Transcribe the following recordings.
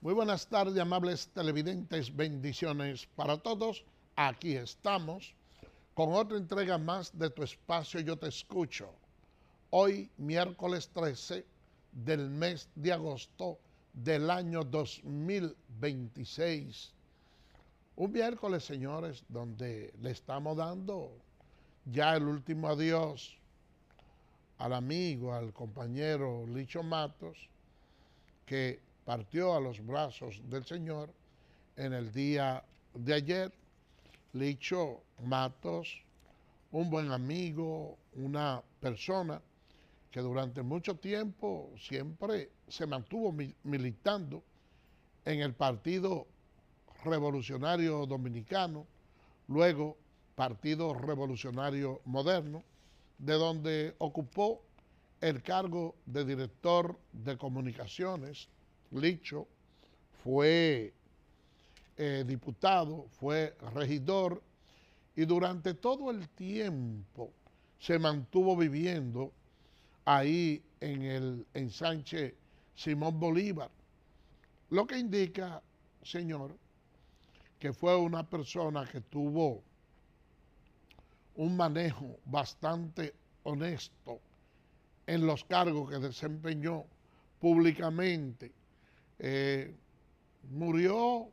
Muy buenas tardes, amables televidentes, bendiciones para todos. Aquí estamos con otra entrega más de tu espacio Yo Te Escucho. Hoy, miércoles 13 del mes de agosto del año 2026. Un miércoles, señores, donde le estamos dando ya el último adiós al amigo, al compañero Licho Matos, que partió a los brazos del Señor en el día de ayer. Licho Matos, un buen amigo, una persona que durante mucho tiempo siempre se mantuvo militando en el Partido Revolucionario Dominicano, luego Partido Revolucionario Moderno, de donde ocupó el cargo de director de comunicaciones. Licho fue diputado, fue regidor y durante todo el tiempo se mantuvo viviendo ahí en el ensanche Simón Bolívar, lo que indica, señor, que fue una persona que tuvo un manejo bastante honesto en los cargos que desempeñó públicamente. Murió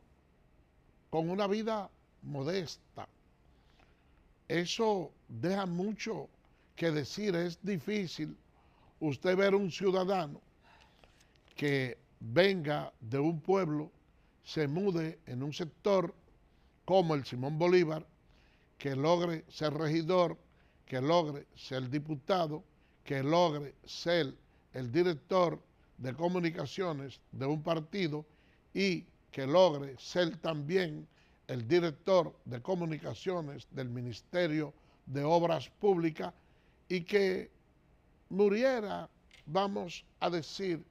con una vida modesta. Eso deja mucho que decir. Es difícil usted ver un ciudadano que venga de un pueblo, se mude en un sector como el Simón Bolívar, que logre ser regidor, que logre ser diputado, que logre ser el director de comunicaciones de un partido y que logre ser también el director de comunicaciones del Ministerio de Obras Públicas y que muriera, vamos a decir,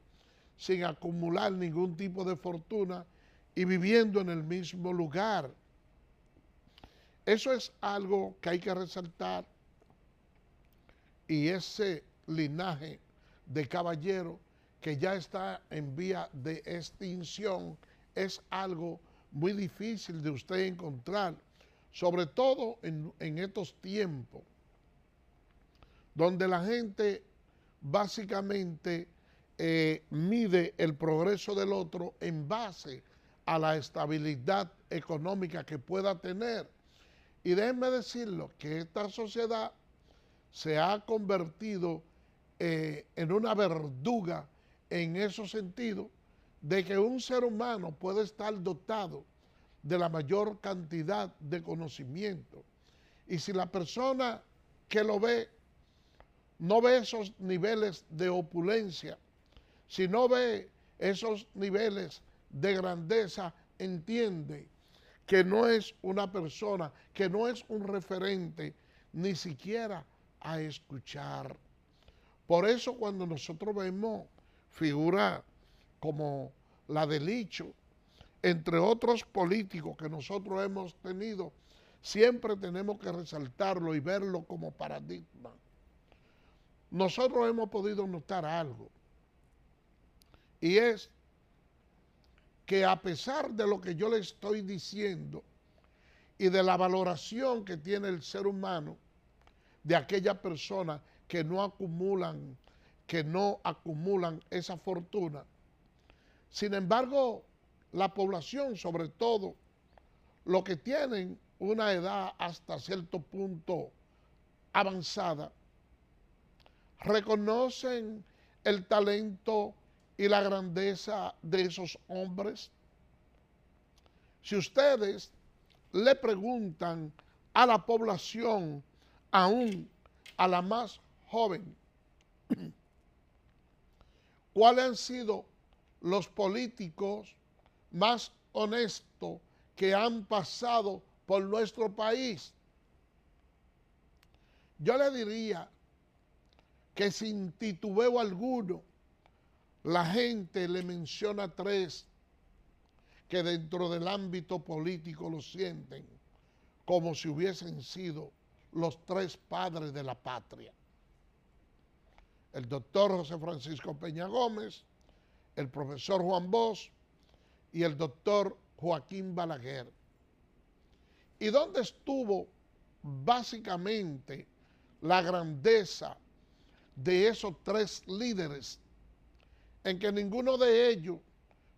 sin acumular ningún tipo de fortuna y viviendo en el mismo lugar. Eso es algo que hay que resaltar, y ese linaje de caballero que ya está en vía de extinción es algo muy difícil de usted encontrar, sobre todo en estos tiempos, donde la gente básicamente mide el progreso del otro en base a la estabilidad económica que pueda tener. Y déjenme decirlo, que esta sociedad se ha convertido en una verduga en esos sentidos, de que un ser humano puede estar dotado de la mayor cantidad de conocimiento. Y si la persona que lo ve no ve esos niveles de opulencia, si no ve esos niveles de grandeza, entiende que no es una persona, que no es un referente, ni siquiera a escuchar. Por eso cuando nosotros vemos figuras como la de Licho, entre otros políticos que nosotros hemos tenido, siempre tenemos que resaltarlo y verlo como paradigma. Nosotros hemos podido notar algo, y es que a pesar de lo que yo le estoy diciendo y de la valoración que tiene el ser humano de aquellas personas que no acumulan esa fortuna, sin embargo, la población, sobre todo los que tienen una edad hasta cierto punto avanzada, reconocen el talento y la grandeza de esos hombres. Si ustedes le preguntan a la población, aún a la más joven, cuáles han sido los políticos más honestos que han pasado por nuestro país, yo le diría que sin titubeo alguno, la gente le menciona tres que dentro del ámbito político lo sienten como si hubiesen sido los tres padres de la patria: el doctor José Francisco Peña Gómez, el profesor Juan Bosch y el doctor Joaquín Balaguer. ¿Y dónde estuvo básicamente la grandeza de esos tres líderes? En que ninguno de ellos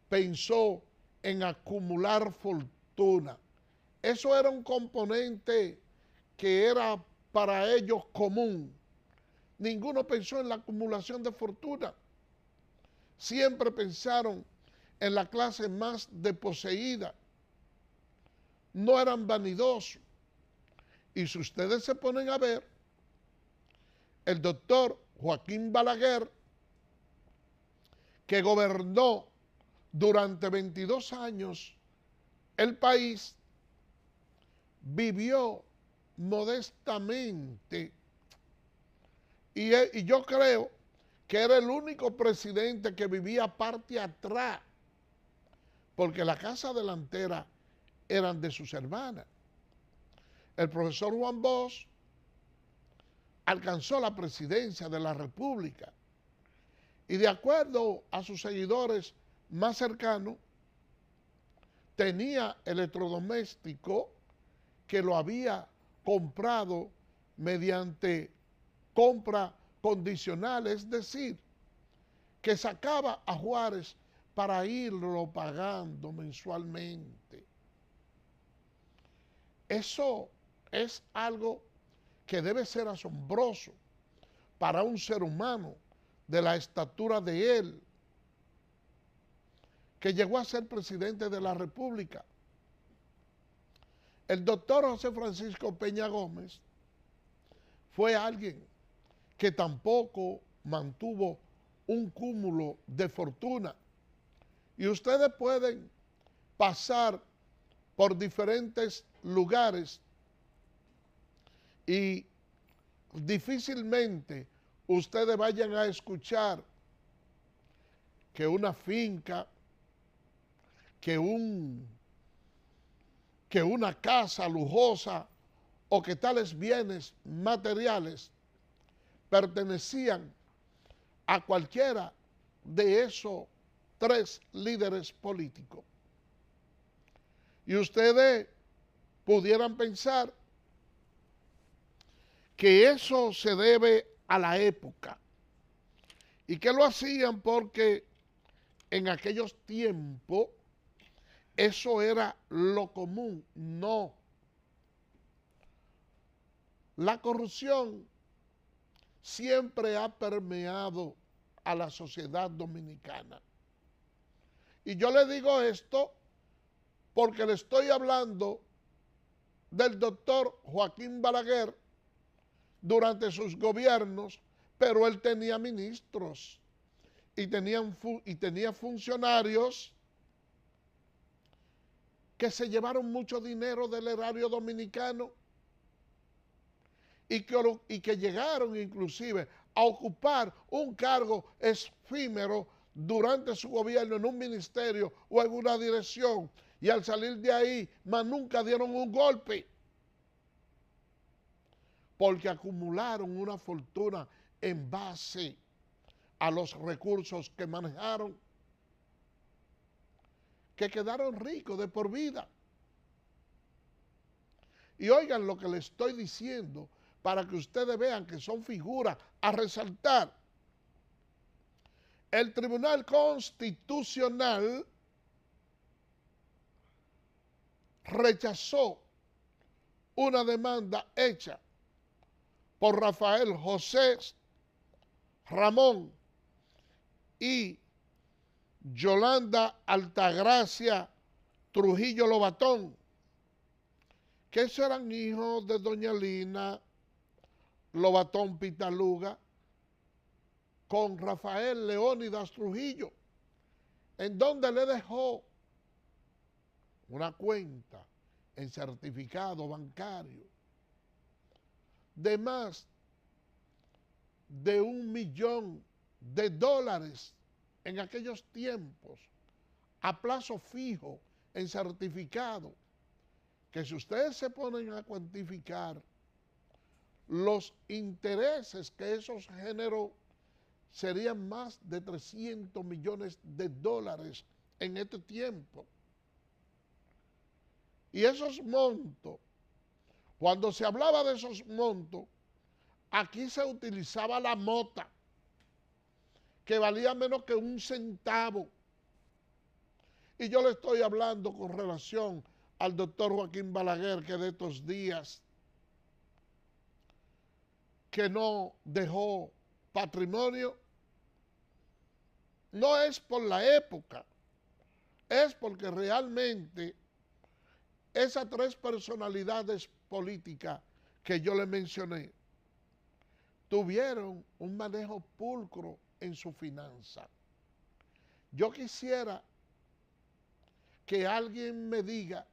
pensó en acumular fortuna. Eso era un componente que era para ellos común. Ninguno pensó en la acumulación de fortuna. Siempre pensaron en la clase más desposeída. No eran vanidosos. Y si ustedes se ponen a ver, el doctor Joaquín Balaguer, que gobernó durante 22 años el país, vivió modestamente y yo creo que era el único presidente que vivía parte atrás, porque la casa delantera eran de sus hermanas. El profesor Juan Bosch alcanzó la presidencia de la República y de acuerdo a sus seguidores más cercanos, tenía electrodoméstico que lo había comprado mediante compra condicional, es decir, que sacaba a Juárez para irlo pagando mensualmente. Eso es algo que debe ser asombroso para un ser humano de la estatura de él, que llegó a ser presidente de la República. El doctor José Francisco Peña Gómez fue alguien que tampoco mantuvo un cúmulo de fortuna. Y ustedes pueden pasar por diferentes lugares y difícilmente ustedes vayan a escuchar que una finca, que una casa lujosa o que tales bienes materiales pertenecían a cualquiera de esos tres líderes políticos. Y ustedes pudieran pensar que eso se debe a la época y que lo hacían porque en aquellos tiempos eso era lo común. No. La corrupción siempre ha permeado a la sociedad dominicana. Y yo le digo esto porque le estoy hablando del doctor Joaquín Balaguer durante sus gobiernos, pero él tenía ministros y tenía funcionarios que se llevaron mucho dinero del erario dominicano y que llegaron inclusive a ocupar un cargo efímero durante su gobierno en un ministerio o en una dirección, y al salir de ahí, más nunca dieron un golpe, porque acumularon una fortuna en base a los recursos que manejaron, que quedaron ricos de por vida. Y oigan lo que les estoy diciendo para que ustedes vean que son figuras a resaltar. El Tribunal Constitucional rechazó una demanda hecha por Rafael José Ramón y Yolanda Altagracia Trujillo Lobatón, que eran hijos de doña Lina Lobatón Pitaluga con Rafael Leónidas Trujillo, en donde le dejó una cuenta en certificado bancario de más de $1 millón en aquellos tiempos, a plazo fijo en certificado, que si ustedes se ponen a cuantificar los intereses que eso generó, serían más de $300 millones en este tiempo. Y esos montos, cuando se hablaba de esos montos, aquí se utilizaba la mota, que valía menos que 1 centavo. Y yo le estoy hablando con relación al doctor Joaquín Balaguer, que de estos días, que no dejó patrimonio, no es por la época, es porque realmente esas 3 personalidades políticas que yo le mencioné tuvieron un manejo pulcro en su finanza. Yo quisiera que alguien me diga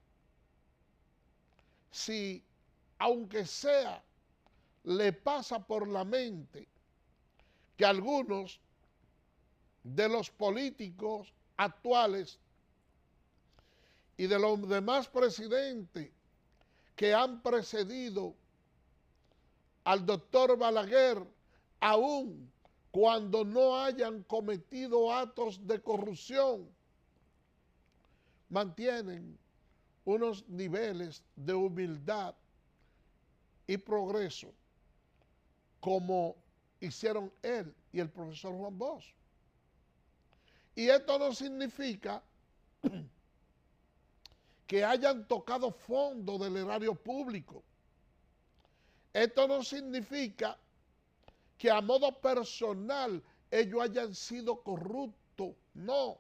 si, aunque sea, le pasa por la mente que algunos de los políticos actuales y de los demás presidentes que han precedido al doctor Balaguer, aun cuando no hayan cometido actos de corrupción, mantienen unos niveles de humildad y progreso como hicieron él y el profesor Juan Bosch. Y esto no significa que hayan tocado fondo del erario público. Esto no significa que a modo personal ellos hayan sido corruptos. No,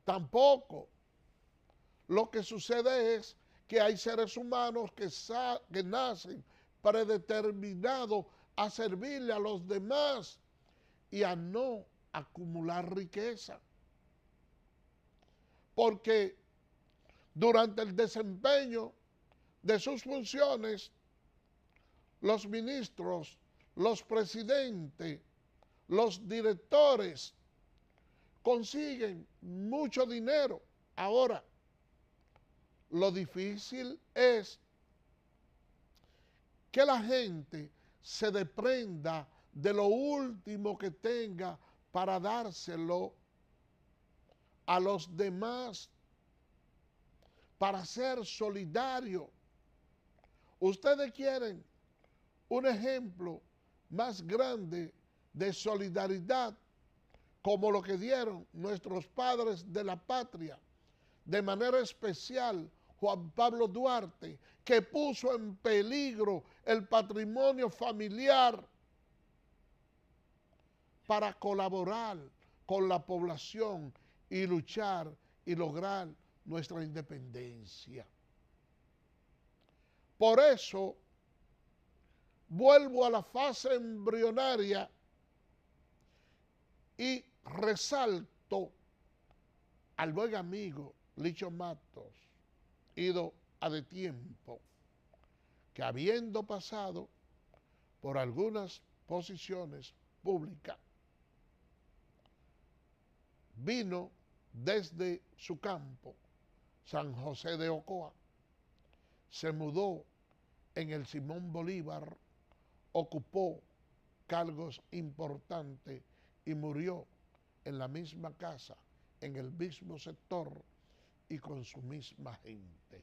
tampoco. Lo que sucede es que hay seres humanos que nacen predeterminados a servirle a los demás y a no acumular riqueza. Porque durante el desempeño de sus funciones, los ministros, los presidentes, los directores consiguen mucho dinero. Ahora, lo difícil es que la gente se desprenda de lo último que tenga para dárselo a los demás, para ser solidario. Ustedes quieren un ejemplo más grande de solidaridad como lo que dieron nuestros padres de la patria, de manera especial Juan Pablo Duarte, que puso en peligro el patrimonio familiar para colaborar con la población y luchar y lograr nuestra independencia. Por eso, vuelvo a la fase embrionaria y resalto al buen amigo Licho Matos, ido a de tiempo, que habiendo pasado por algunas posiciones públicas, vino desde su campo, San José de Ocoa, se mudó en el Simón Bolívar, ocupó cargos importantes y murió en la misma casa, en el mismo sector y con su misma gente.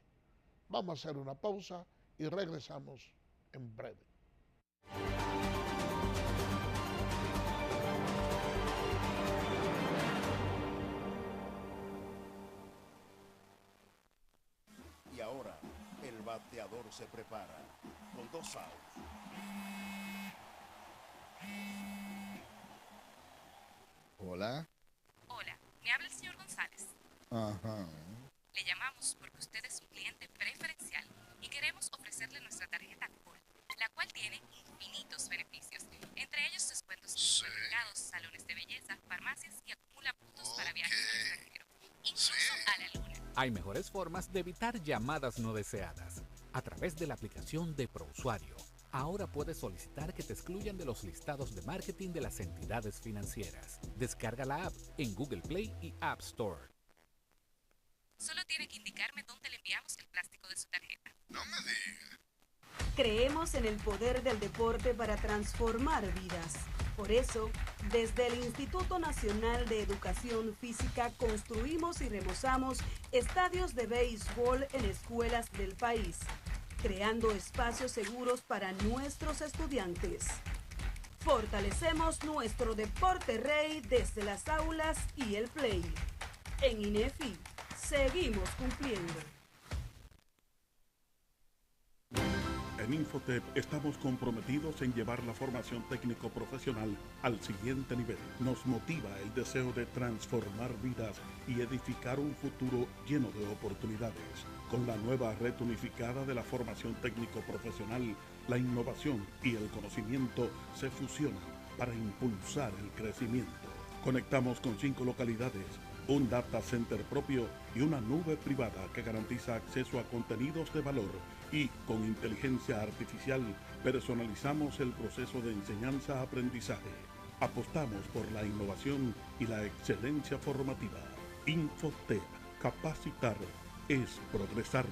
Vamos a hacer una pausa y regresamos en breve. Y ahora el bateador se prepara con 2 outs. Hola. Hola, me habla el señor González. Ajá. Le llamamos porque usted es un cliente preferencial y queremos ofrecerle nuestra tarjeta Gold, la cual tiene infinitos beneficios, entre ellos descuentos en supermercados, salones de belleza, farmacias y acumula puntos para viajes al extranjero, incluso a la luna. Hay mejores formas de evitar llamadas no deseadas. A través de la aplicación de ProUsuario, ahora puedes solicitar que te excluyan de los listados de marketing de las entidades financieras. Descarga la app en Google Play y App Store. Solo tiene que indicarme dónde le enviamos el plástico de su tarjeta. No me digas. Creemos en el poder del deporte para transformar vidas. Por eso, desde el Instituto Nacional de Educación Física construimos y remozamos estadios de béisbol en escuelas del país, creando espacios seguros para nuestros estudiantes. Fortalecemos nuestro deporte rey desde las aulas y el play. En INEFI, seguimos cumpliendo. En Infotep estamos comprometidos en llevar la formación técnico-profesional al siguiente nivel. Nos motiva el deseo de transformar vidas y edificar un futuro lleno de oportunidades. Con la nueva red unificada de la formación técnico-profesional, la innovación y el conocimiento se fusionan para impulsar el crecimiento. Conectamos con 5 localidades, un data center propio y una nube privada que garantiza acceso a contenidos de valor, y con inteligencia artificial personalizamos el proceso de enseñanza-aprendizaje. Apostamos por la innovación y la excelencia formativa. Infotep, capacitar es progresar.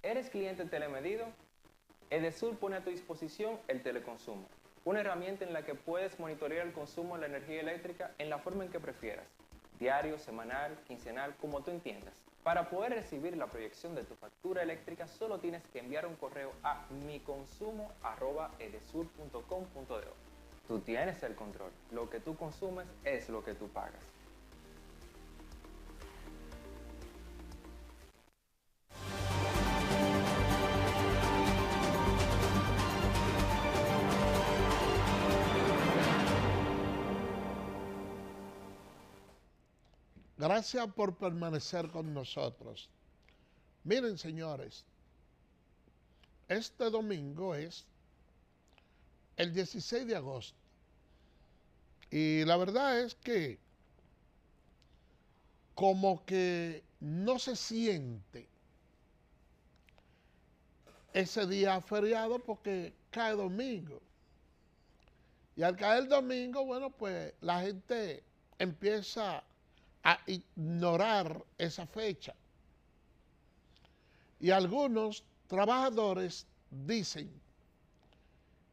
¿Eres cliente telemedido? Edesur pone a tu disposición el teleconsumo, una herramienta en la que puedes monitorear el consumo de la energía eléctrica en la forma en que prefieras, diario, semanal, quincenal, como tú entiendas. Para poder recibir la proyección de tu factura eléctrica, solo tienes que enviar un correo a miconsumo@edesur.com.do. Tú tienes el control. Lo que tú consumes es lo que tú pagas. Gracias por permanecer con nosotros. Miren, señores, este domingo es el 16 de agosto. Y la verdad es que como que no se siente ese día feriado porque cae domingo. Y al caer domingo, bueno, pues la gente empieza a ignorar esa fecha. Y algunos trabajadores dicen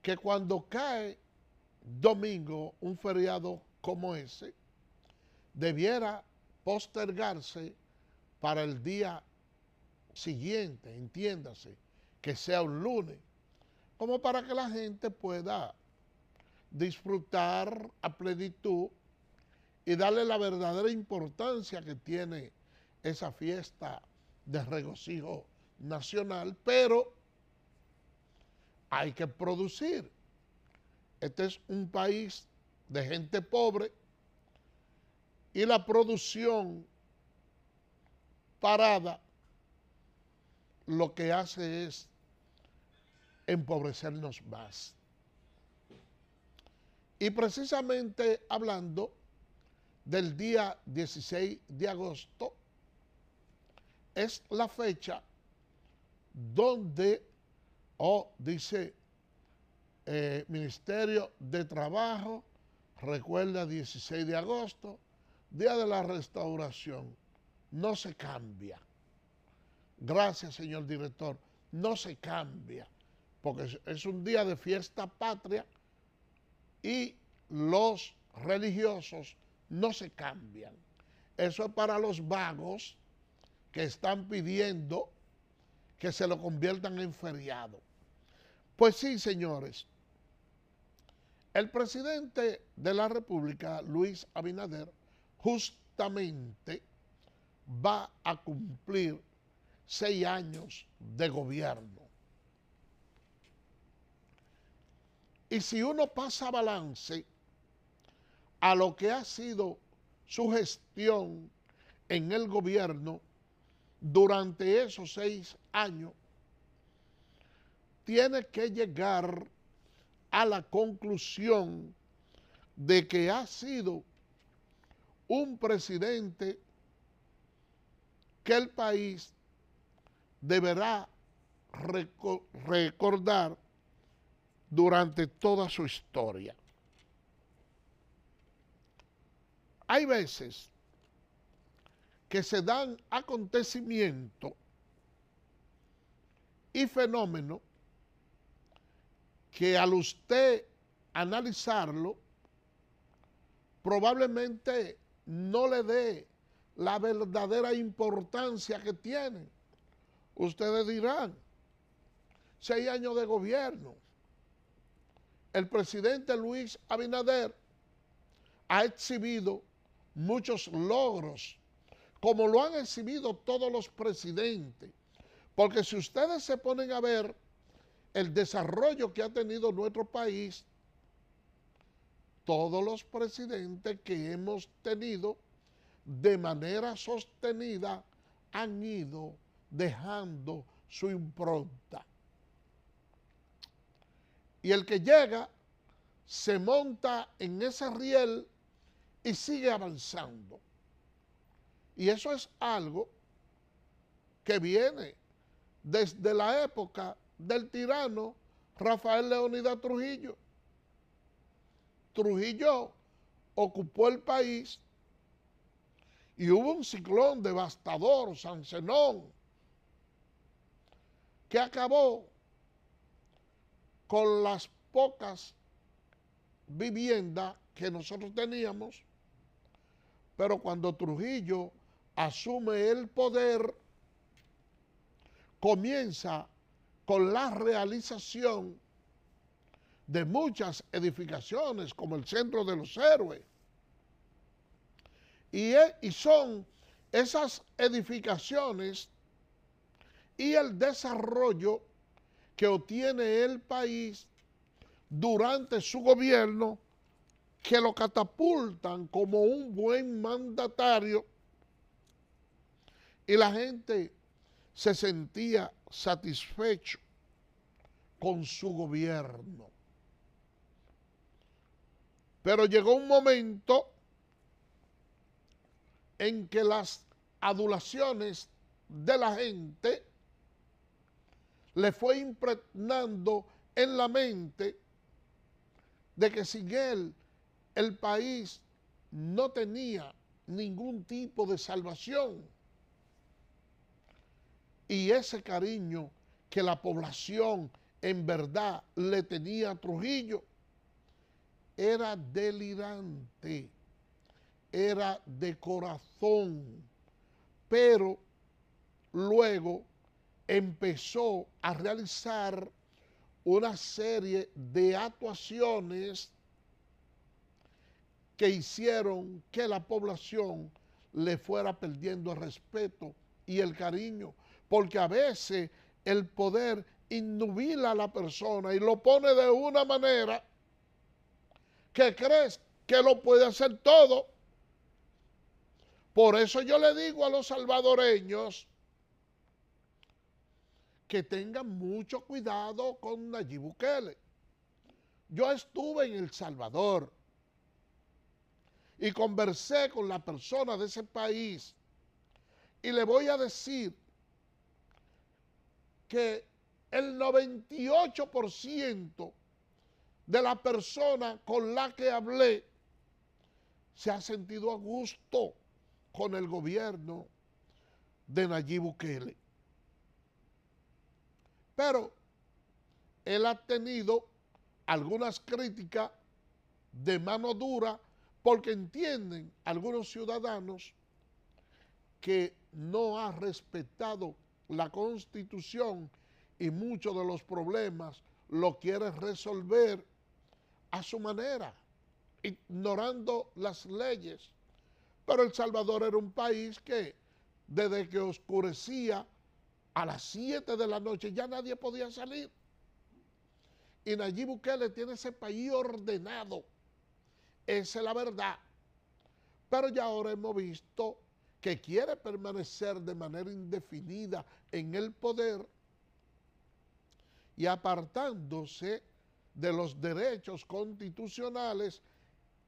que cuando cae domingo, un feriado como ese, debiera postergarse para el día siguiente, entiéndase, que sea un lunes, como para que la gente pueda disfrutar a plenitud y darle la verdadera importancia que tiene esa fiesta de regocijo nacional, pero hay que producir. Este es un país de gente pobre y la producción parada lo que hace es empobrecernos más. Y precisamente hablando del día 16 de agosto, es la fecha donde, dice Ministerio de Trabajo, recuerda 16 de agosto, Día de la Restauración, no se cambia. Gracias, señor director, no se cambia, porque es un día de fiesta patria y los religiosos no se cambian. Eso es para los vagos que están pidiendo que se lo conviertan en feriado. Pues sí, señores, el presidente de la República, Luis Abinader, justamente va a cumplir 6 años de gobierno. Y si uno pasa balance a lo que ha sido su gestión en el gobierno durante esos 6 años, tiene que llegar a la conclusión de que ha sido un presidente que el país deberá recordar durante toda su historia. Hay veces que se dan acontecimientos y fenómenos que al usted analizarlo, probablemente no le dé la verdadera importancia que tiene. Ustedes dirán, 6 años de gobierno. El presidente Luis Abinader ha exhibido muchos logros, como lo han exhibido todos los presidentes. Porque si ustedes se ponen a ver el desarrollo que ha tenido nuestro país, todos los presidentes que hemos tenido de manera sostenida han ido dejando su impronta. Y el que llega se monta en ese riel y sigue avanzando. Y eso es algo que viene desde la época del tirano Rafael Leónidas Trujillo. Trujillo ocupó el país y hubo un ciclón devastador, San Zenón, que acabó con las pocas viviendas que nosotros teníamos, pero cuando Trujillo asume el poder, comienza con la realización de muchas edificaciones, como el Centro de los Héroes. Y son esas edificaciones y el desarrollo que obtiene el país durante su gobierno que lo catapultan como un buen mandatario, y la gente se sentía satisfecho con su gobierno. Pero llegó un momento en que las adulaciones de la gente le fue impregnando en la mente de que sin él el país no tenía ningún tipo de salvación. Y ese cariño que la población en verdad le tenía a Trujillo era delirante, era de corazón, pero luego empezó a realizar una serie de actuaciones que hicieron que la población le fuera perdiendo el respeto y el cariño, porque a veces el poder innubila a la persona y lo pone de una manera que crees que lo puede hacer todo. Por eso yo le digo a los salvadoreños que tengan mucho cuidado con Nayib Bukele. Yo estuve en El Salvador y conversé con la persona de ese país y le voy a decir que el 98% de la persona con la que hablé se ha sentido a gusto con el gobierno de Nayib Bukele. Pero él ha tenido algunas críticas de mano dura porque entienden algunos ciudadanos que no ha respetado la Constitución y muchos de los problemas lo quiere resolver a su manera, ignorando las leyes. Pero El Salvador era un país que desde que oscurecía a las 7 de la noche ya nadie podía salir. Y Nayib Bukele tiene ese país ordenado. Esa es la verdad. Pero ya ahora hemos visto que quiere permanecer de manera indefinida en el poder y apartándose de los derechos constitucionales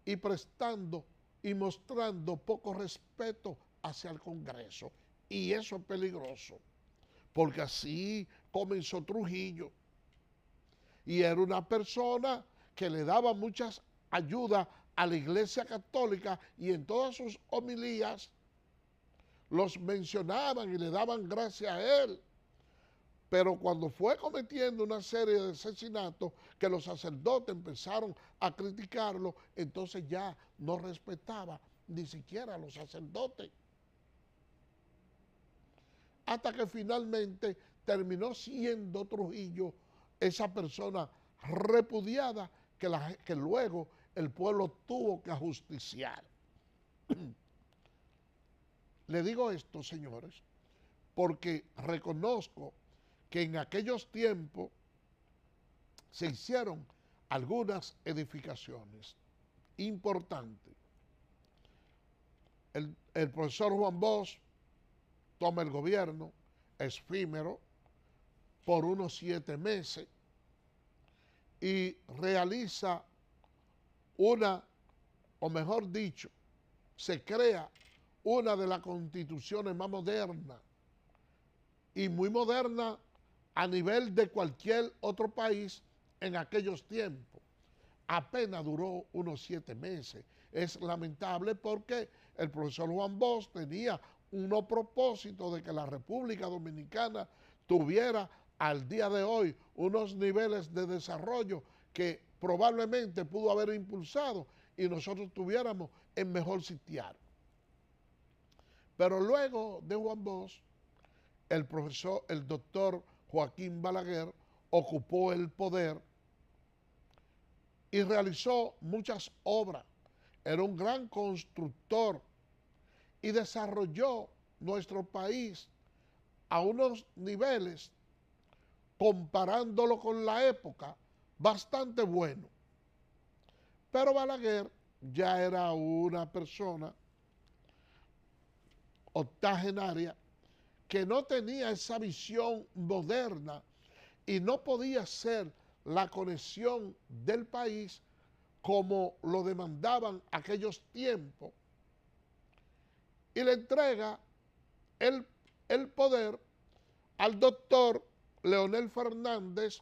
y prestando y mostrando poco respeto hacia el Congreso. Y eso es peligroso, porque así comenzó Trujillo. Y era una persona que le daba muchas ayudas a la Iglesia Católica y en todas sus homilías los mencionaban y le daban gracias a él. Pero cuando fue cometiendo una serie de asesinatos que los sacerdotes empezaron a criticarlo, entonces ya no respetaba ni siquiera a los sacerdotes. Hasta que finalmente terminó siendo Trujillo esa persona repudiada que luego el pueblo tuvo que ajusticiar. Le digo esto, señores, porque reconozco que en aquellos tiempos se hicieron algunas edificaciones importantes. El profesor Juan Bosch toma el gobierno efímero por unos 7 meses y realiza una, o mejor dicho, se crea una de las constituciones más modernas y muy moderna a nivel de cualquier otro país en aquellos tiempos. Apenas duró unos 7 meses. Es lamentable porque el profesor Juan Bosch tenía unos propósitos de que la República Dominicana tuviera al día de hoy unos niveles de desarrollo que probablemente pudo haber impulsado y nosotros tuviéramos en mejor sitiar. Pero luego de Juan Bosch, el doctor Joaquín Balaguer ocupó el poder y realizó muchas obras. Era un gran constructor y desarrolló nuestro país a unos niveles, comparándolo con la época, bastante bueno. Pero Balaguer ya era una persona octogenaria que no tenía esa visión moderna y no podía ser la conexión del país como lo demandaban aquellos tiempos, y le entrega el poder al doctor Leonel Fernández,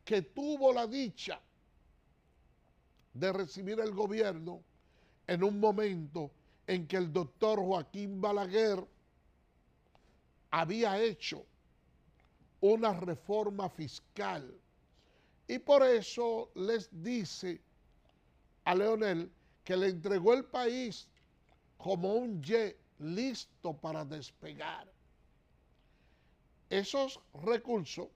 que tuvo la dicha de recibir el gobierno en un momento en que el doctor Joaquín Balaguer había hecho una reforma fiscal. Y por eso les dice a Leonel que le entregó el país como un jet listo para despegar. Esos recursos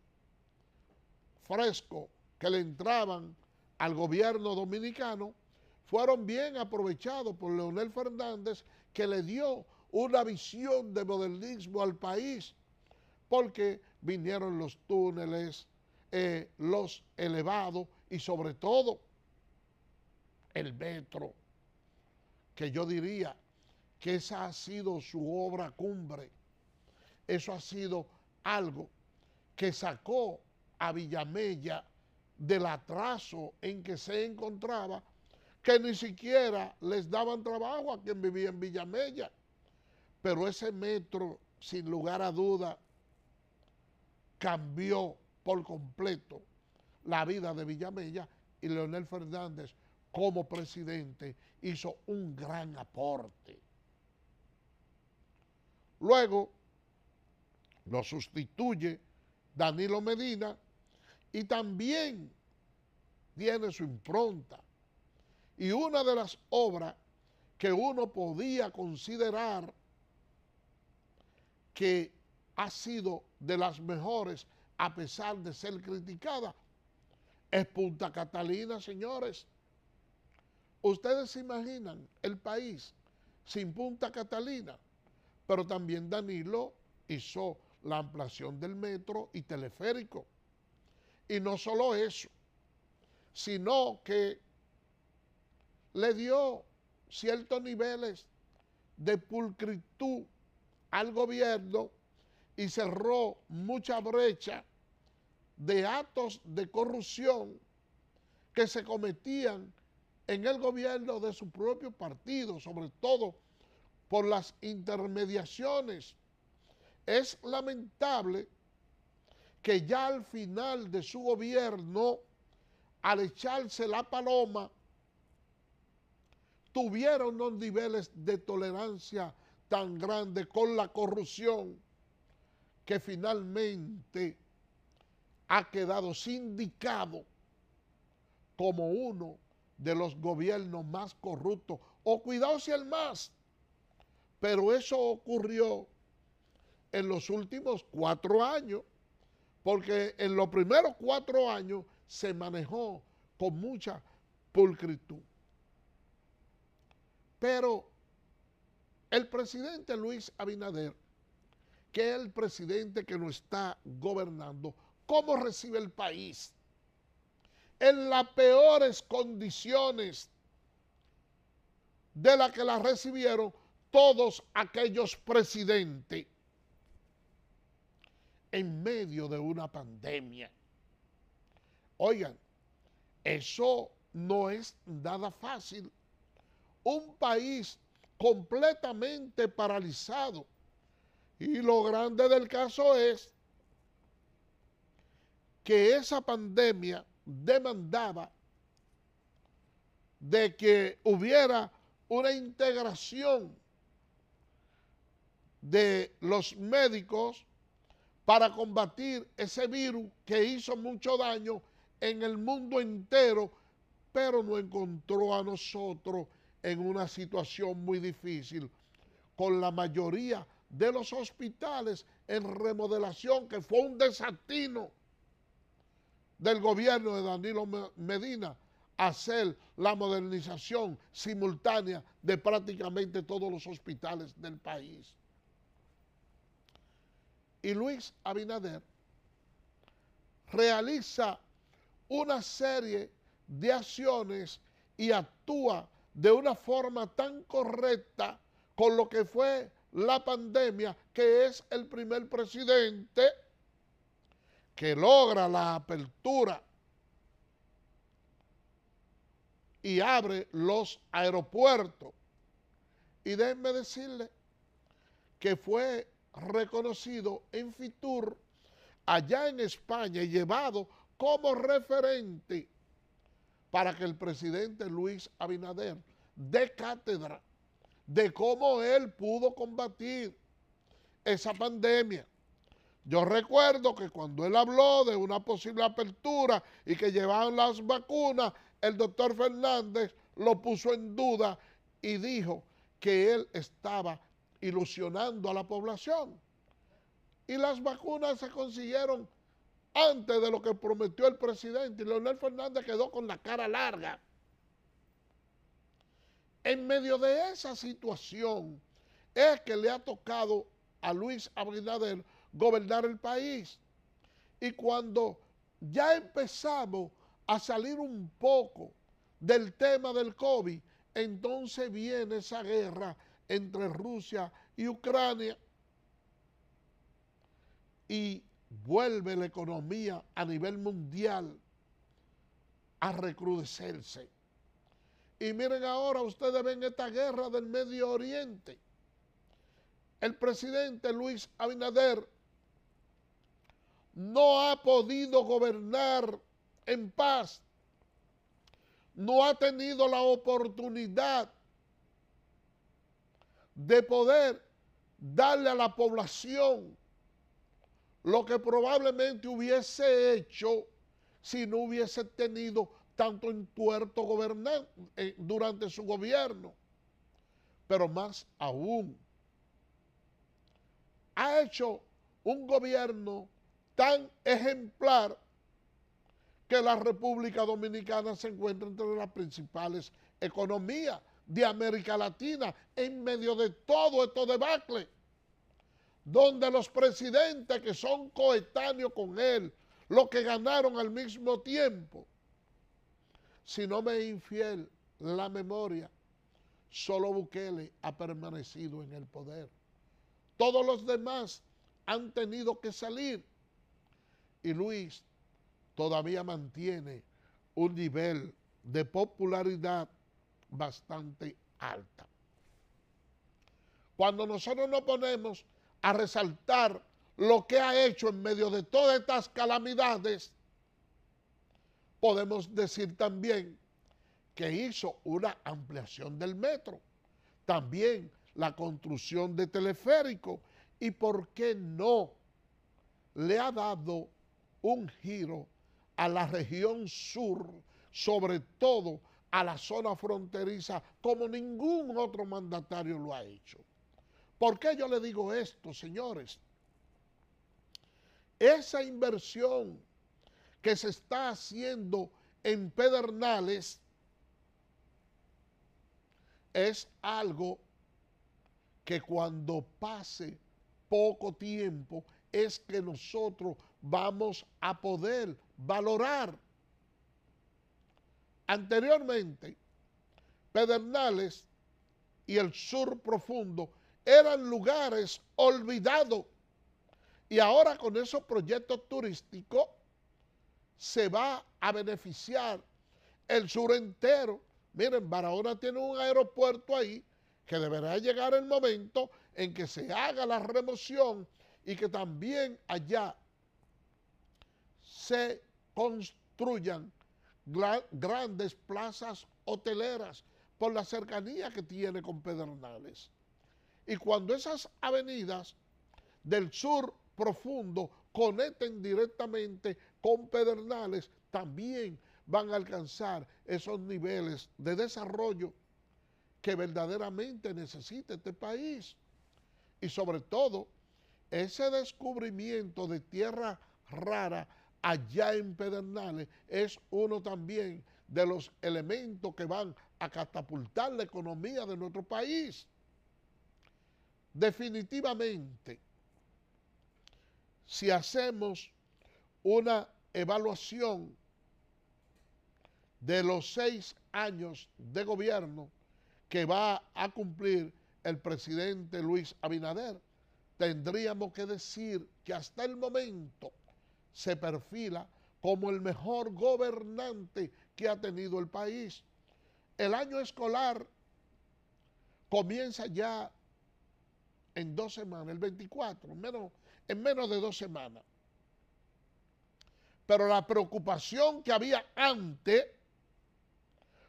frescos que le entraban al gobierno dominicano fueron bien aprovechados por Leonel Fernández, que le dio una visión de modernismo al país, porque vinieron los túneles, los elevados y sobre todo el metro, que yo diría que esa ha sido su obra cumbre. Eso ha sido algo que sacó a Villamella del atraso en que se encontraba, que ni siquiera les daban trabajo a quien vivía en Villamella. Pero ese metro, sin lugar a duda, cambió por completo la vida de Villamella, y Leonel Fernández, como presidente, hizo un gran aporte. Luego lo sustituye Danilo Medina y también tiene su impronta. Y una de las obras que uno podía considerar que ha sido de las mejores a pesar de ser criticada es Punta Catalina, señores. Ustedes se imaginan el país sin Punta Catalina. Pero también Danilo hizo la ampliación del metro y teleférico. Y no solo eso, sino que le dio ciertos niveles de pulcritud al gobierno y cerró mucha brecha de actos de corrupción que se cometían en el gobierno de su propio partido, sobre todo por las intermediaciones. Es lamentable que ya al final de su gobierno, al echarse la paloma, tuvieron unos niveles de tolerancia tan grandes con la corrupción que finalmente ha quedado sindicado como uno de los gobiernos más corruptos, o cuidado si el más, pero eso ocurrió en los últimos 4 años, porque en los primeros 4 años se manejó con mucha pulcritud. Pero el presidente Luis Abinader, que es el presidente que nos está gobernando, ¿cómo recibe el país? En las peores condiciones de las que la recibieron todos aquellos presidentes en medio de una pandemia. Oigan, eso no es nada fácil. Un país completamente paralizado. Y lo grande del caso es que esa pandemia demandaba de que hubiera una integración de los médicos para combatir ese virus que hizo mucho daño en el mundo entero, pero nos encontró a nosotros en una situación muy difícil, con la mayoría de los hospitales en remodelación, que fue un desatino del gobierno de Danilo Medina hacer la modernización simultánea de prácticamente todos los hospitales del país. Y Luis Abinader realiza una serie de acciones y actúa de una forma tan correcta con lo que fue la pandemia, que es el primer presidente que logra la apertura y abre los aeropuertos. Y déjenme decirle que fue reconocido en Fitur, allá en España, y llevado como referente para que el presidente Luis Abinader dé cátedra de cómo él pudo combatir esa pandemia. Yo recuerdo que cuando él habló de una posible apertura y que llevaban las vacunas, el doctor Fernández lo puso en duda y dijo que él estaba ilusionando a la población. Y las vacunas se consiguieron antes de lo que prometió el presidente, y Leonel Fernández quedó con la cara larga. En medio de esa situación es que le ha tocado a Luis Abinader gobernar el país. Y cuando ya empezamos a salir un poco del tema del COVID, entonces viene esa guerra entre Rusia y Ucrania y vuelve la economía a nivel mundial a recrudecerse. Y miren ahora, ustedes ven esta guerra del Medio Oriente. El presidente Luis Abinader no ha podido gobernar en paz, no ha tenido la oportunidad de poder darle a la población lo que probablemente hubiese hecho si no hubiese tenido tanto entuerto durante su gobierno. Pero más aún, ha hecho un gobierno tan ejemplar que la República Dominicana se encuentra entre las principales economías de América Latina en medio de todo esto debacle, donde los presidentes que son coetáneos con él, los que ganaron al mismo tiempo, si no me es infiel la memoria, solo Bukele ha permanecido en el poder. Todos los demás han tenido que salir y Luis todavía mantiene un nivel de popularidad bastante alta. Cuando nosotros nos ponemos a resaltar lo que ha hecho en medio de todas estas calamidades, podemos decir también que hizo una ampliación del metro, también la construcción de teleférico y, ¿por qué no?, le ha dado un giro a la región sur, sobre todo a la zona fronteriza, como ningún otro mandatario lo ha hecho. ¿Por qué yo le digo esto, señores? Esa inversión que se está haciendo en Pedernales es algo que cuando pase poco tiempo es que nosotros vamos a poder valorar. Anteriormente, Pedernales y el Sur Profundo eran lugares olvidados y ahora con esos proyectos turísticos se va a beneficiar el sur entero. Miren, Barahona tiene un aeropuerto ahí que deberá llegar el momento en que se haga la remoción y que también allá se construyan grandes plazas hoteleras por la cercanía que tiene con Pedernales. Y cuando esas avenidas del Sur Profundo conecten directamente con Pedernales, también van a alcanzar esos niveles de desarrollo que verdaderamente necesita este país. Y sobre todo, ese descubrimiento de tierra rara allá en Pedernales es uno también de los elementos que van a catapultar la economía de nuestro país. Definitivamente, si hacemos una evaluación de los 6 años de gobierno que va a cumplir el presidente Luis Abinader, tendríamos que decir que hasta el momento se perfila como el mejor gobernante que ha tenido el país. El año escolar comienza ya en 2 semanas, el 24, en menos de 2 semanas. Pero la preocupación que había antes,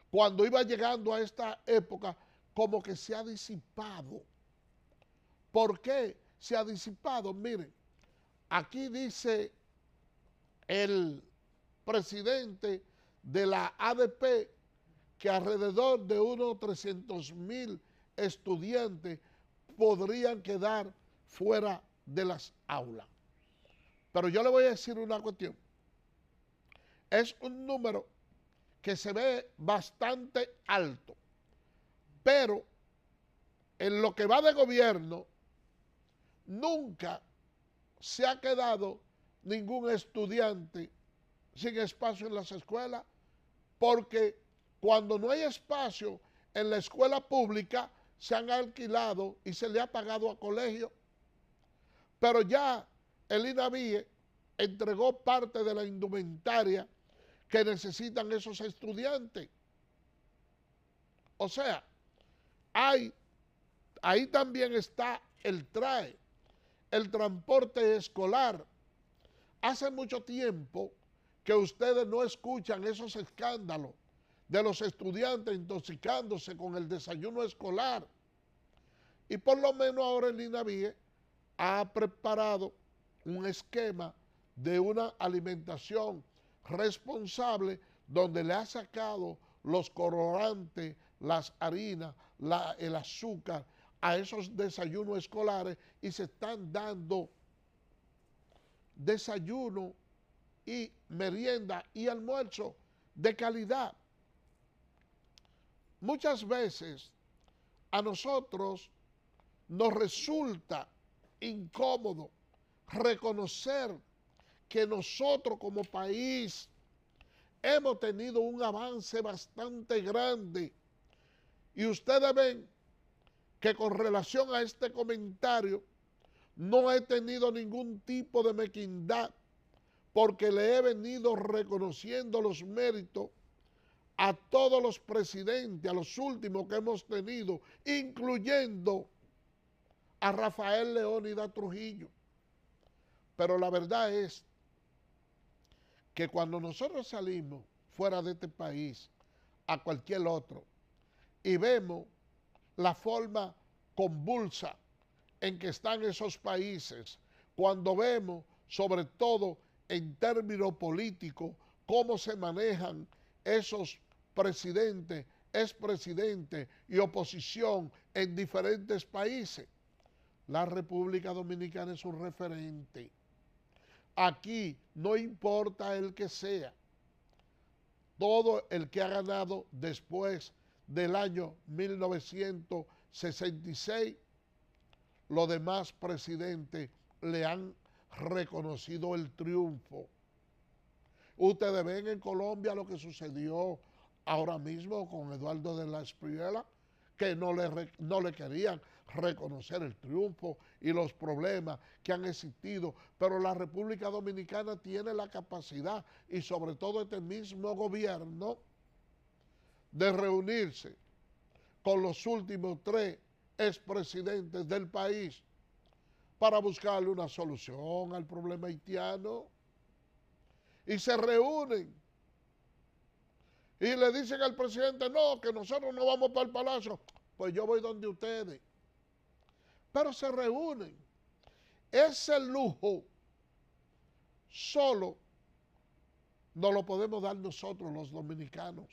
cuando iba llegando a esta época, como que se ha disipado. ¿Por qué se ha disipado? Miren, aquí dice el presidente de la ADP que alrededor de unos 300,000 estudiantes podrían quedar fuera de las aulas. Pero yo le voy a decir una cuestión. Es un número que se ve bastante alto, pero en lo que va de gobierno nunca se ha quedado ningún estudiante sin espacio en las escuelas, porque cuando no hay espacio en la escuela pública se han alquilado y se le ha pagado a colegios. Pero ya el INAVIE entregó parte de la indumentaria que necesitan esos estudiantes. O sea, ahí también está el TRAE, el transporte escolar. Hace mucho tiempo que ustedes no escuchan esos escándalos de los estudiantes intoxicándose con el desayuno escolar. Y por lo menos ahora el INAVIE ha preparado un esquema de una alimentación responsable donde le ha sacado los colorantes, las harinas, el azúcar a esos desayunos escolares y se están dando desayuno y merienda y almuerzo de calidad. Muchas veces a nosotros nos resulta incómodo reconocer que nosotros como país hemos tenido un avance bastante grande. Y ustedes ven que con relación a este comentario no he tenido ningún tipo de mezquindad, porque le he venido reconociendo los méritos a todos los presidentes, a los últimos que hemos tenido, incluyendo a Rafael Leónidas Trujillo. Pero la verdad es que cuando nosotros salimos fuera de este país a cualquier otro y vemos la forma convulsa en que están esos países, cuando vemos sobre todo en términos políticos cómo se manejan esos presidentes, expresidentes y oposición en diferentes países. La República Dominicana es un referente. Aquí no importa el que sea, todo el que ha ganado después del año 1966, los demás presidentes le han reconocido el triunfo. Ustedes ven en Colombia lo que sucedió ahora mismo con Eduardo de la Espriella, que no le querían reconocer el triunfo y los problemas que han existido, pero la República Dominicana tiene la capacidad, y sobre todo este mismo gobierno, de reunirse con los últimos 3 expresidentes del país para buscarle una solución al problema haitiano. Y se reúnen y le dicen al presidente, no, que nosotros no vamos para el palacio, pues yo voy donde ustedes. Pero se reúnen. Ese lujo solo no lo podemos dar nosotros los dominicanos.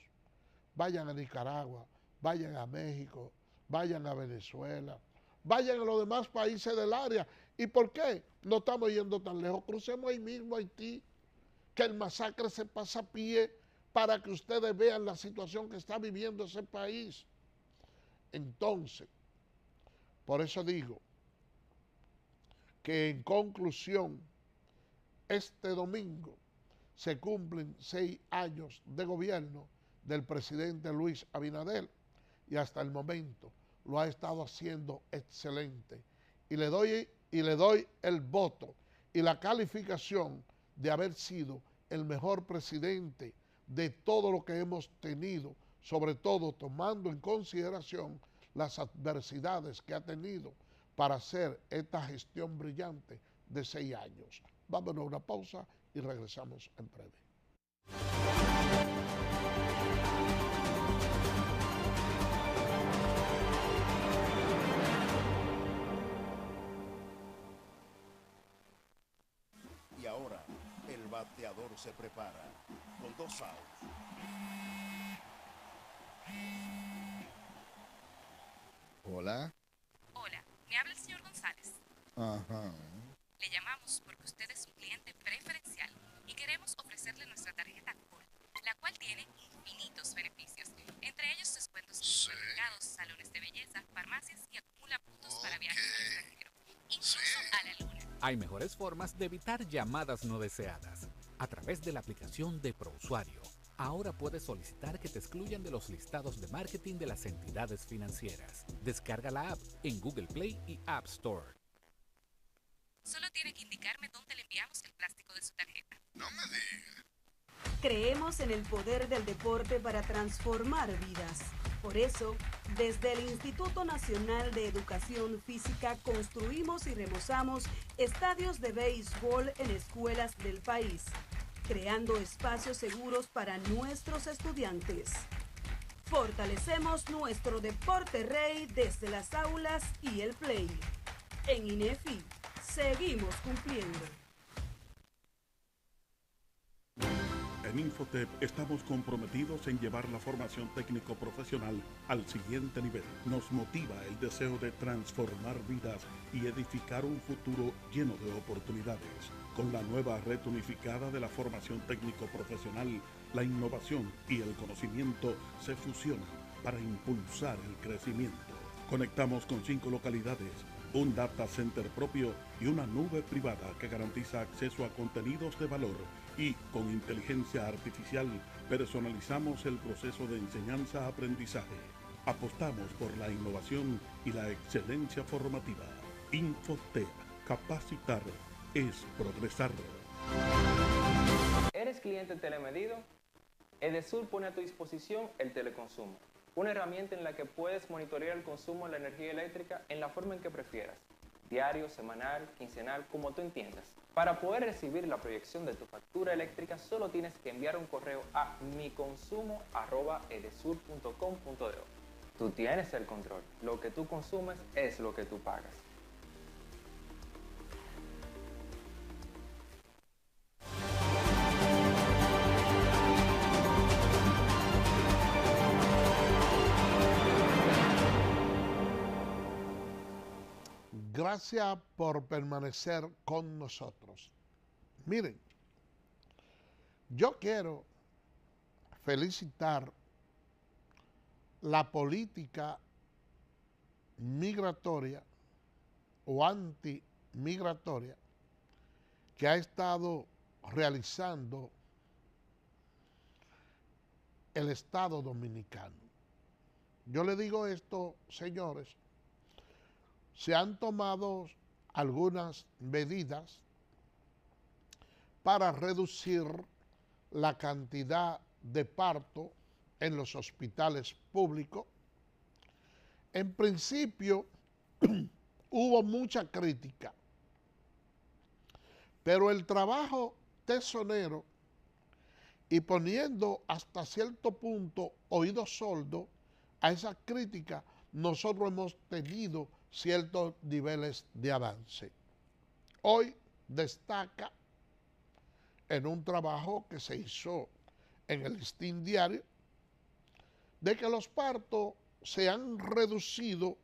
Vayan a Nicaragua, vayan a México, vayan a Venezuela, vayan a los demás países del área. ¿Y por qué no estamos yendo tan lejos? Crucemos ahí mismo a Haití, que el masacre se pasa a pie, para que ustedes vean la situación que está viviendo ese país. Entonces, por eso digo que en conclusión, este domingo se cumplen 6 años de gobierno del presidente Luis Abinader, y hasta el momento lo ha estado haciendo excelente. Y le doy el voto y la calificación de haber sido el mejor presidente de todo lo que hemos tenido, sobre todo tomando en consideración las adversidades que ha tenido para hacer esta gestión brillante de 6 años. Vámonos a una pausa y regresamos en breve. Y ahora, el bateador se prepara con 2 outs. Hola. Hola, me habla el señor González. Ajá. Le llamamos porque usted es un cliente preferencial y queremos ofrecerle nuestra tarjeta Gold, la cual tiene infinitos beneficios, entre ellos descuentos en supermercados, salones de belleza, farmacias y acumula puntos para viajes al extranjero, incluso a la luna. Hay mejores formas de evitar llamadas no deseadas. A través de la aplicación de ProUsuario, ahora puedes solicitar que te excluyan de los listados de marketing de las entidades financieras. Descarga la app en Google Play y App Store. Solo tiene que indicarme dónde le enviamos el plástico de su tarjeta. No me digas. Creemos en el poder del deporte para transformar vidas. Por eso, desde el Instituto Nacional de Educación Física construimos y remozamos estadios de béisbol en escuelas del país, creando espacios seguros para nuestros estudiantes. Fortalecemos nuestro deporte rey desde las aulas y el play. En INEFI, seguimos cumpliendo. En Infotep estamos comprometidos en llevar la formación técnico-profesional al siguiente nivel. Nos motiva el deseo de transformar vidas y edificar un futuro lleno de oportunidades. Con la nueva red unificada de la formación técnico-profesional, la innovación y el conocimiento se fusionan para impulsar el crecimiento. Conectamos con 5 localidades, un data center propio y una nube privada que garantiza acceso a contenidos de valor, y con inteligencia artificial personalizamos el proceso de enseñanza-aprendizaje. Apostamos por la innovación y la excelencia formativa. Infotep, capacitar es progresar. ¿Eres cliente telemedido? Edesur pone a tu disposición el teleconsumo, una herramienta en la que puedes monitorear el consumo de la energía eléctrica en la forma en que prefieras, diario, semanal, quincenal, como tú entiendas. Para poder recibir la proyección de tu factura eléctrica, solo tienes que enviar un correo a miconsumo@edesur.com.do. Tú tienes el control. Lo que tú consumes es lo que tú pagas. Gracias por permanecer con nosotros. Miren, yo quiero felicitar la política migratoria o antimigratoria que ha estado realizando el Estado Dominicano. Yo le digo esto, señores, se han tomado algunas medidas para reducir la cantidad de parto en los hospitales públicos. En principio hubo mucha crítica, pero el trabajo tesonero y poniendo hasta cierto punto oídos sordos a esa crítica, nosotros hemos tenido ciertos niveles de avance. Hoy destaca en un trabajo que se hizo en el Listín Diario de que los partos se han reducido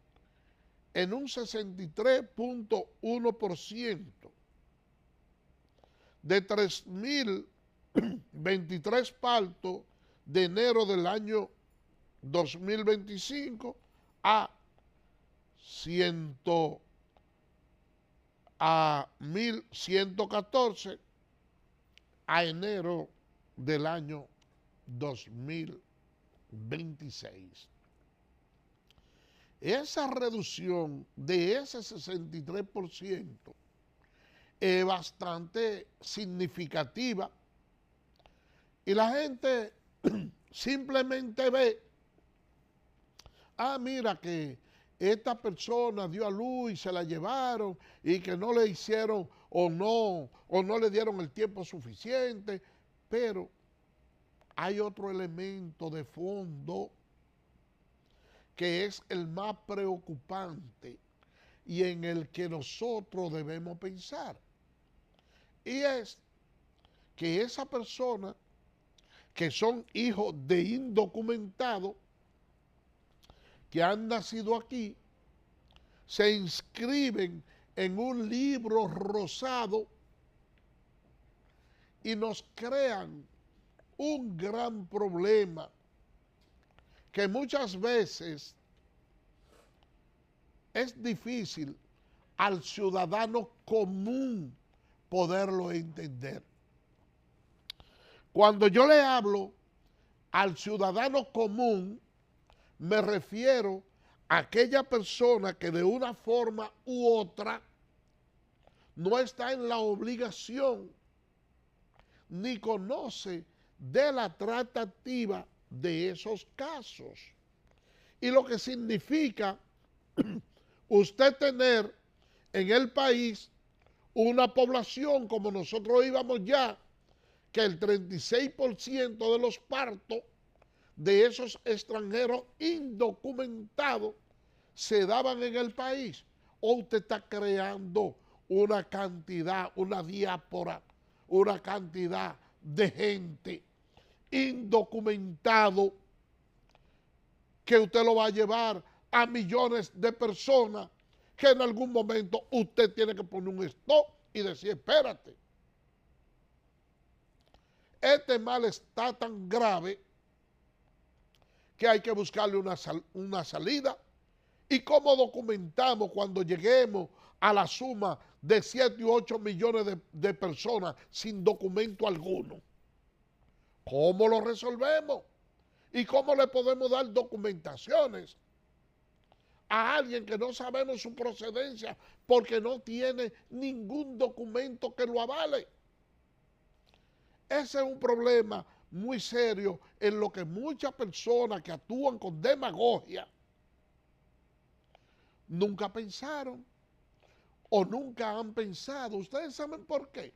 en un 63.1%, de 3.023 partos de enero del año 2025 a 1.114 a enero del año 2026. Esa reducción de ese 63% es bastante significativa y la gente simplemente ve, mira que esta persona dio a luz y se la llevaron y que no le hicieron o no le dieron el tiempo suficiente, pero hay otro elemento de fondo que es el más preocupante y en el que nosotros debemos pensar. Y es que esa persona que son hijos de indocumentados que han nacido aquí, se inscriben en un libro rosado y nos crean un gran problema que muchas veces es difícil al ciudadano común poderlo entender. Cuando yo le hablo al ciudadano común, me refiero a aquella persona que de una forma u otra no está en la obligación ni conoce de la tratativa de esos casos. Y lo que significa usted tener en el país una población como nosotros íbamos ya, que el 36% de los partos de esos extranjeros indocumentados se daban en el país. O usted está creando una cantidad, una diáspora, una cantidad de gente indocumentado que usted lo va a llevar a millones de personas que en algún momento usted tiene que poner un stop y decir, espérate, este mal está tan grave que hay que buscarle una salida. ¿Y cómo documentamos cuando lleguemos a la suma de 7 y 8 millones de personas sin documento alguno? ¿Cómo lo resolvemos? ¿Y cómo le podemos dar documentaciones a alguien que no sabemos su procedencia porque no tiene ningún documento que lo avale? Ese es un problema muy serio en lo que muchas personas que actúan con demagogia nunca pensaron o nunca han pensado. ¿Ustedes saben por qué?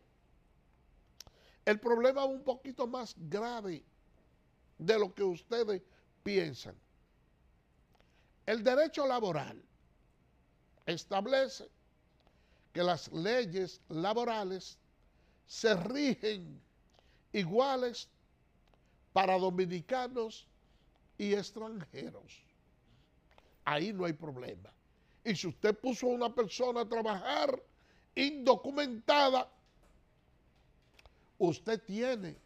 El problema es un poquito más grave de lo que ustedes piensan. El derecho laboral establece que las leyes laborales se rigen iguales para dominicanos y extranjeros. Ahí no hay problema. Y si usted puso a una persona a trabajar indocumentada, usted tiene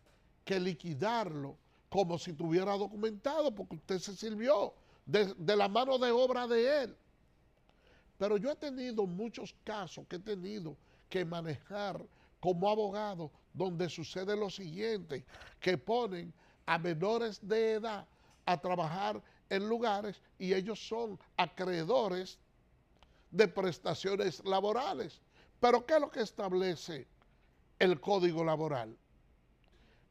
que liquidarlo como si tuviera documentado, porque usted se sirvió de la mano de obra de él. Pero yo he tenido muchos casos que he tenido que manejar como abogado, donde sucede lo siguiente, que ponen a menores de edad a trabajar en lugares y ellos son acreedores de prestaciones laborales. Pero ¿qué es lo que establece el Código Laboral?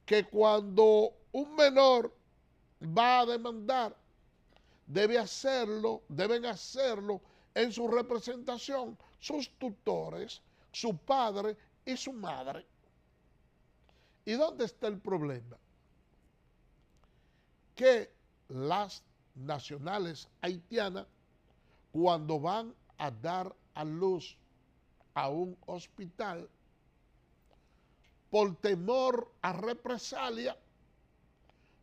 Que cuando un menor va a demandar, deben hacerlo en su representación sus tutores, su padre y su madre. ¿Y dónde está el problema? Que las nacionales haitianas, cuando van a dar a luz a un hospital, por temor a represalia,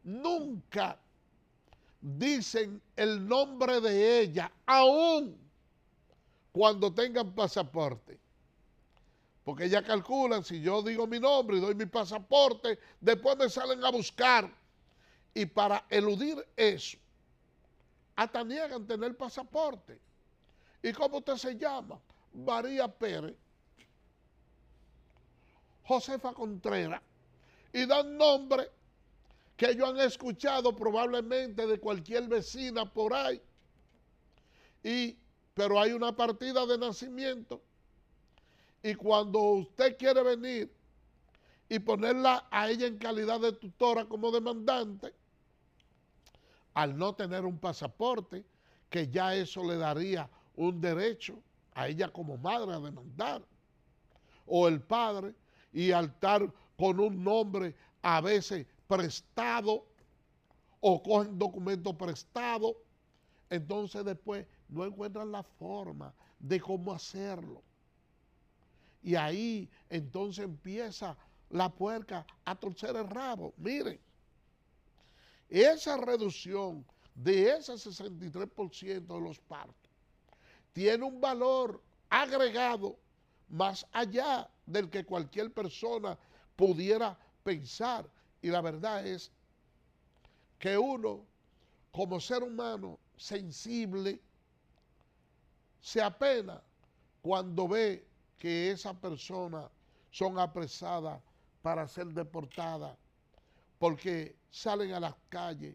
nunca dicen el nombre de ella, aún cuando tengan pasaporte. Porque ellas calculan, si yo digo mi nombre y doy mi pasaporte, después me salen a buscar. Y para eludir eso, hasta niegan tener pasaporte. ¿Y cómo usted se llama? María Pérez, Josefa Contreras, y dan nombre que ellos han escuchado probablemente de cualquier vecina por ahí. Pero hay una partida de nacimiento. Y cuando usted quiere venir y ponerla a ella en calidad de tutora como demandante, al no tener un pasaporte, que ya eso le daría un derecho a ella como madre a demandar, o el padre, y al estar con un nombre a veces prestado, o cogen documentos prestados, entonces después no encuentran la forma de cómo hacerlo. Y ahí entonces empieza la puerca a torcer el rabo. Miren, esa reducción de ese 63% de los partos tiene un valor agregado más allá del que cualquier persona pudiera pensar. Y la verdad es que uno, como ser humano sensible, se apena cuando ve que esas personas son apresadas para ser deportadas, porque salen a las calles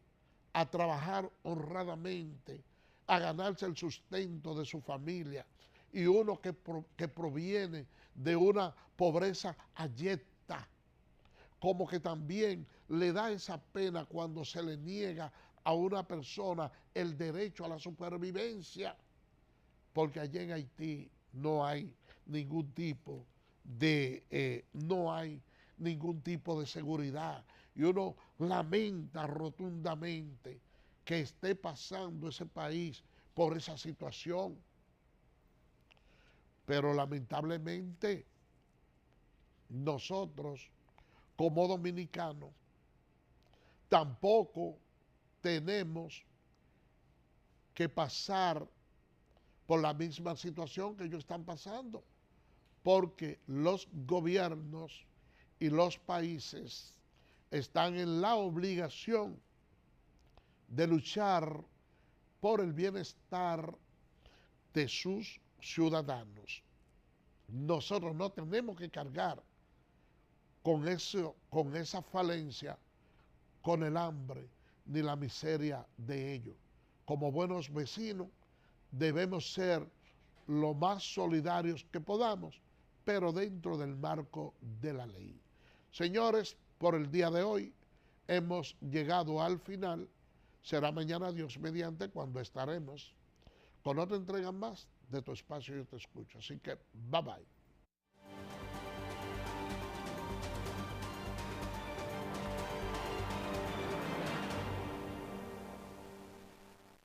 a trabajar honradamente, a ganarse el sustento de su familia, y uno que proviene de una pobreza abyecta, como que también le da esa pena cuando se le niega a una persona el derecho a la supervivencia, porque allí en Haití no hay ningún tipo de seguridad, y uno lamenta rotundamente que esté pasando ese país por esa situación. Pero lamentablemente nosotros como dominicanos tampoco tenemos que pasar por la misma situación que ellos están pasando, porque los gobiernos y los países están en la obligación de luchar por el bienestar de sus ciudadanos. Nosotros no tenemos que cargar con esa falencia, con el hambre ni la miseria de ellos. Como buenos vecinos debemos ser lo más solidarios que podamos, pero dentro del marco de la ley. Señores, por el día de hoy hemos llegado al final. Será mañana, Dios mediante, cuando estaremos con otra entrega más de Tu Espacio Yo Te Escucho. Así que, bye bye.